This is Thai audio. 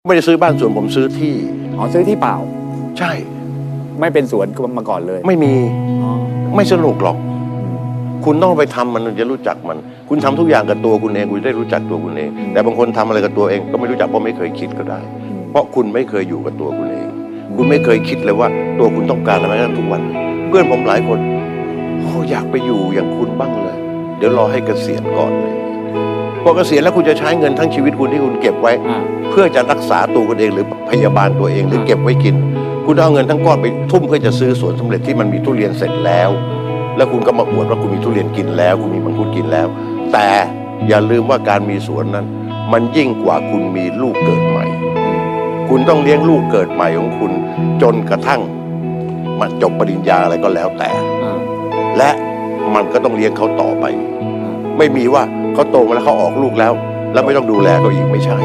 ไม่ได้ซื้อบ้านสวนผมซื้อที่อ๋อซื้อที่เปล่าใช่ไม่เป็นสวนมาก่อนเลยไม่มีไม่สนุกหรอก อืมคุณต้องไปทำมันจะรู้จักมัน คุณทำทุกอย่างกับตัวคุณเองคุณจะได้รู้จักตัวคุณเอง แต่บางคนทำอะไรกับตัวเองก็ไม่รู้จักเพราะไม่เคยคิดก็ได้ เพราะคุณไม่เคยอยู่กับตัวคุณเอง คุณไม่เคยคิดเลยว่าตัวคุณต้องการอะไรกันทุกวัน เพื่อนผมหลายคนโอ้อยากไปอยู่อย่างคุณบ้างเลย เดี๋ยวรอให้เกษียณก่อนเลยพอเกษียณแล้วคุณจะใช้เงินทั้งชีวิตคุณที่คุณเก็บไว้ เพื่อจะรักษาตัวคุณเองหรือพยาบาลตัวเองหรือเก็บไว้กิน คุณเอาเงินทั้งก้อนไปทุ่มเพื่อจะซื้อสวนสำเร็จที่มันมีทุเรียนเสร็จแล้ว แล้วคุณก็มาอวดว่าคุณมีทุเรียนกินแล้วคุณมีมังคุดกินแล้ว แต่อย่าลืมว่าการมีสวนนั้น มันยิ่งกว่าคุณมีลูกเกิดใหม่ คุณต้องเลี้ยงลูกเกิดใหม่ของคุณจนกระทั่งมันจบปริญญาอะไรก็แล้วแต่ และมันก็ต้องเลี้ยงเขาต่อไป ไม่มีว่าเขาโตมาแล้วเขาออกลูกแล้วไม่ต้องดูแลเขาอีกไม่ใช่